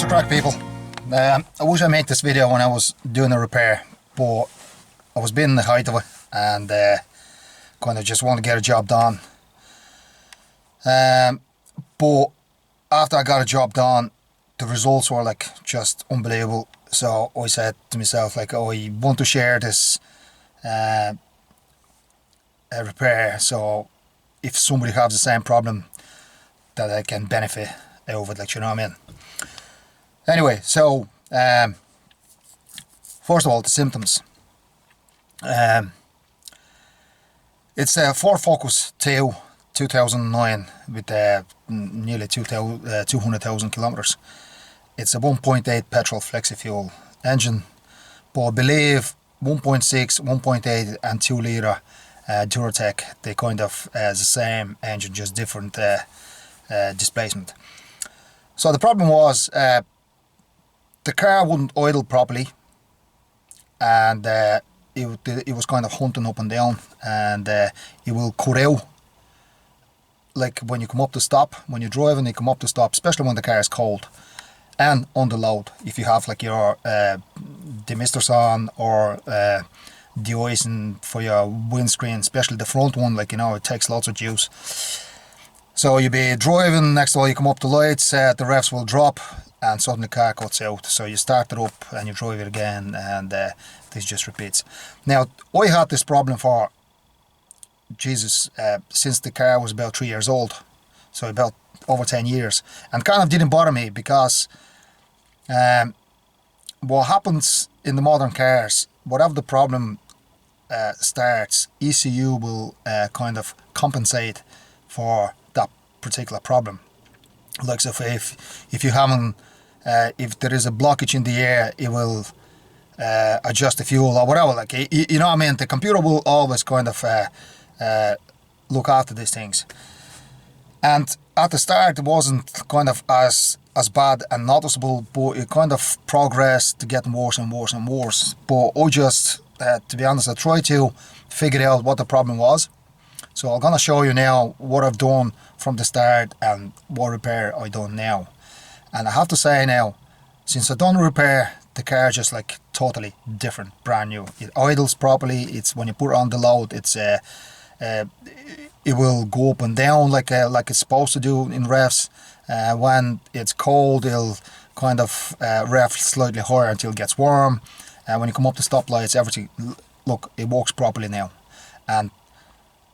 the crack, people? I wish I made this video when I was doing a repair, but I was being in the height of it and kind of just want to get a job done. But after I got a job done, the results were like just unbelievable. So I said to myself, like, oh, I want to share this repair, so if somebody has the same problem, that I can benefit out of it, like, you know what I mean? Anyway, so first of all, the symptoms. It's a Ford Focus 2 2009 with nearly 200,000 kilometers. It's a 1.8 petrol flexi fuel engine, but I believe 1.6, 1.8 and 2 litre Duratec, they kind of the same engine, just different displacement. So the problem was the car wouldn't idle properly, and it was kind of hunting up and down, and it will cut out. Like when you come up to stop, when you're driving, you come up to stop, especially when the car is cold and under load. If you have like your demisters on or de-icing for your windscreen, especially the front one, like, you know, it takes lots of juice. So you'll be driving, next of all you come up to lights, the revs will drop and suddenly the car cuts out. So you start it up and you drive it again, and this just repeats. Now, I had this problem for since the car was about 3 years old, so about over 10 years, and kind of didn't bother me because what happens in the modern cars, whatever the problem starts, ECU will kind of compensate for that particular problem. Like, so if you haven't, if there is a blockage in the air, it will adjust the fuel or whatever. Like, you know what I mean? The computer will always kind of look after these things. And at the start it wasn't kind of as bad and noticeable, but it kind of progressed to getting worse and worse and worse. But I just, to be honest, I tried to figure out what the problem was. So I'm gonna show you now what I've done from the start and what repair I done now. And I have to say now, since I done the repair, the car just like totally different, brand new. It idles properly. It's when you put it on the load, it's it will go up and down like it's supposed to do in revs. When it's cold, it'll kind of rev slightly higher until it gets warm. When you come up to stoplights, everything, look, it works properly now. And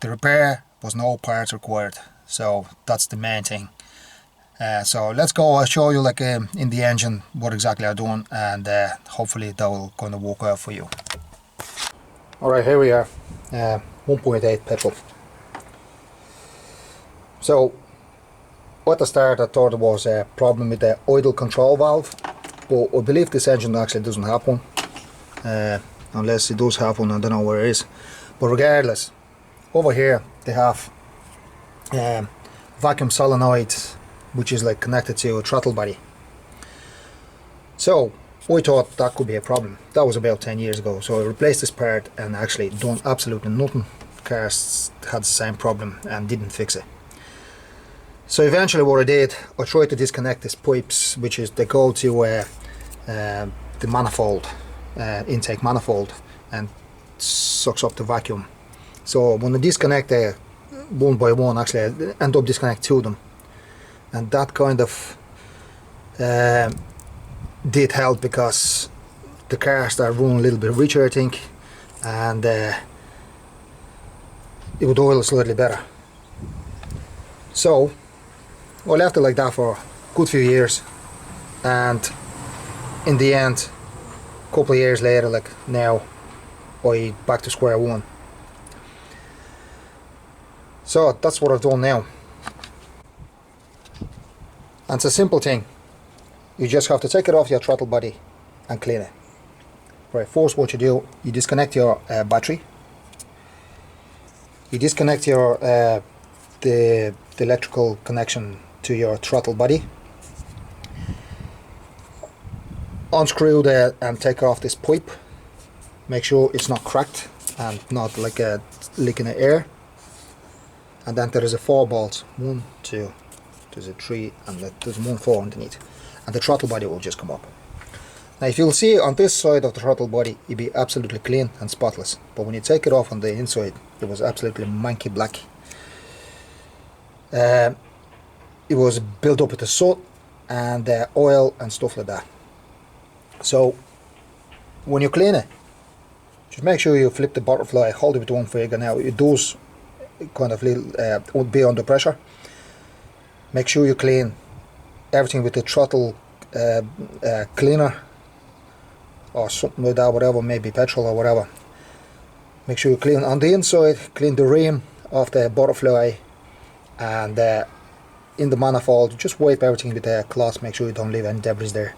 the repair was no parts required, so that's the main thing. So let's go. I'll show you like in the engine what exactly I'm doing, and hopefully that will kind of work out for you. Alright, here we are, 1.8 petrol. So at the start I thought there was a problem with the idle control valve, but I believe this engine actually doesn't have one, unless it does have one. I don't know where it is, but regardless, over here they have vacuum solenoid, which is like connected to a throttle body. So I thought that could be a problem. That was about 10 years ago, so I replaced this part and actually done absolutely nothing. Cars had the same problem and didn't fix it. So eventually what I did, I tried to disconnect these pipes, which is they go to the manifold, intake manifold, and sucks up the vacuum. So when I disconnect one by one, actually I end up disconnect two of them, and that kind of did help, because the car started running a little bit richer, I think, and it would oil slightly better. So I left it like that for a good few years, and in the end, a couple of years later, like now, I back to square one. So that's what I've done now, and it's a simple thing. You just have to take it off your throttle body and clean it. Right, first what you do, you disconnect your battery, you disconnect your the electrical connection to your throttle body, unscrew that and take off this pipe. Make sure it's not cracked and not like a leaking of air. And then there is a 4 bolts, 1, 2, there's a 3, and there's 1 4 underneath. and the throttle body will just come up. Now if you'll see on this side of the throttle body, it'd be absolutely clean and spotless, but when you take it off on the inside, it was absolutely manky black. It was built up with the soot and oil and stuff like that. So when you clean it, just make sure you flip the butterfly, hold it with one finger. Now it does kind of would be under pressure. Make sure you clean everything with the throttle cleaner or something like that, whatever, maybe petrol or whatever. Make sure you clean on the inside, clean the rim of the butterfly, and in the manifold just wipe everything with the cloth. Make sure you don't leave any debris there.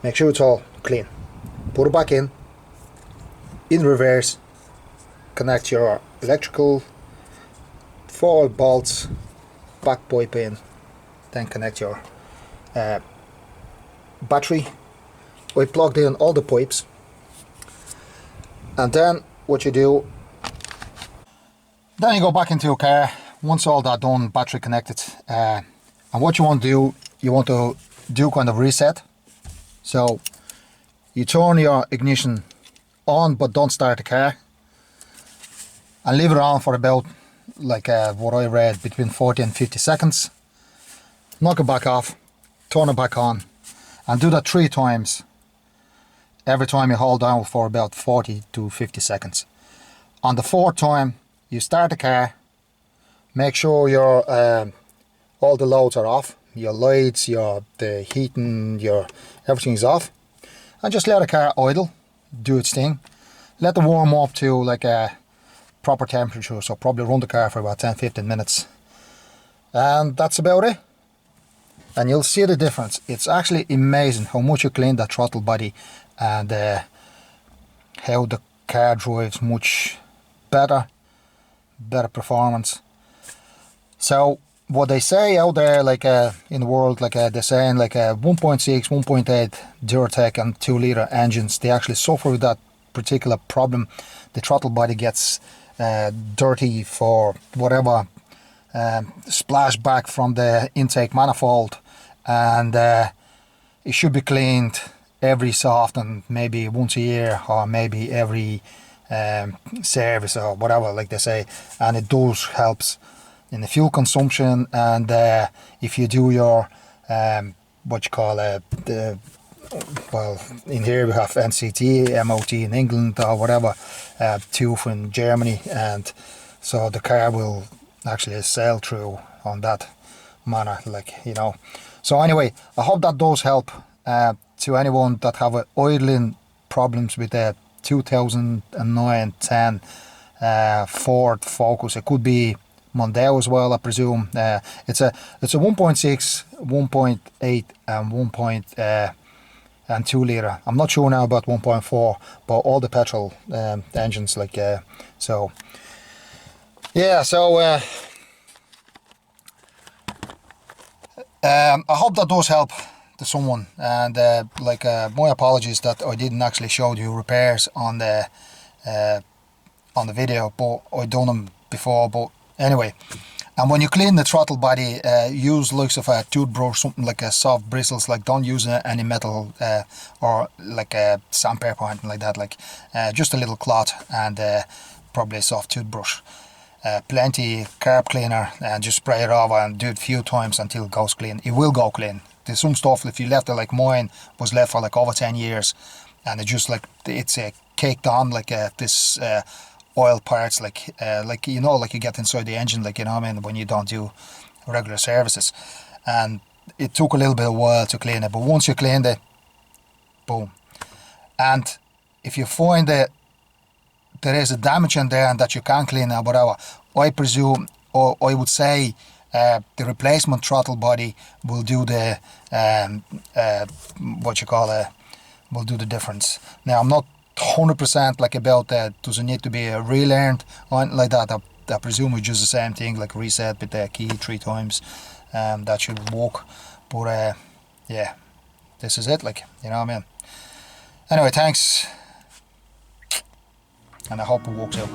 Make sure it's all clean. Put it back in reverse, connect your electrical 4 bolts, back pipe in, then connect your battery. I plugged in all the pipes, and then what you do, then you go back into your car once all that done, battery connected, and what you want to do, you want to do kind of reset. So you turn your ignition on but don't start the car, and leave it on for about like what I read, between 40 and 50 seconds. Knock it back off, turn it back on, and do that 3 times. Every time you hold down for about 40 to 50 seconds. On the 4th time, you start the car, make sure your all the loads are off, your lights, the heating, everything is off, and just let the car idle, do its thing. Let it warm up to like a proper temperature, so probably run the car for about 10-15 minutes, and that's about it. And you'll see the difference. It's actually amazing how much you clean that throttle body, and how the car drives much better performance. So what they say out there, like in the world, like they're saying like 1.6, 1.8 Duratec and 2-litre engines, they actually suffer with that particular problem. The throttle body gets dirty for whatever splash back from the intake manifold, and it should be cleaned every so often, maybe once a year, or maybe every service or whatever, like they say. And it does helps in the fuel consumption, and if you do your what you call well, in here we have NCT, MOT in England or whatever, TÜV in Germany, and so the car will actually sail through on that manner, like, you know. So anyway, I hope that does help to anyone that have idling problems with the 2009-10 Ford Focus. It could be Mondeo as well, I presume. It's a 1.6, 1.8 and 2-litre. I'm not sure now about 1.4, but all the petrol engines, like so yeah. So I hope that does help to someone, and like my apologies that I didn't actually show you repairs on the video, but I done them before. But anyway, and when you clean the throttle body, use likes of a toothbrush, something like a soft bristles, like don't use any metal or like a sandpaper or anything like that, like just a little cloth and probably a soft toothbrush. Plenty carb cleaner, and just spray it over and do it a few times until it goes clean. It will go clean. There's some stuff, if you left it, like mine was left for like over 10 years, and it just like it's caked on like this oil parts, like you know, like you get inside the engine, like, you know what I mean, when you don't do regular services. And it took a little bit of a while to clean it, but once you cleaned it, boom. And if you find that there is a damage in there and that you can't clean or whatever, I presume, or I would say, the replacement throttle body will do the will do the difference. Now I'm not 100% like about that. Does it need to be relearned or anything like that? I presume it's just the same thing, like reset with the key 3 times. That should work. But yeah, this is it, like, you know what I mean. Anyway, thanks, and I hope it works out.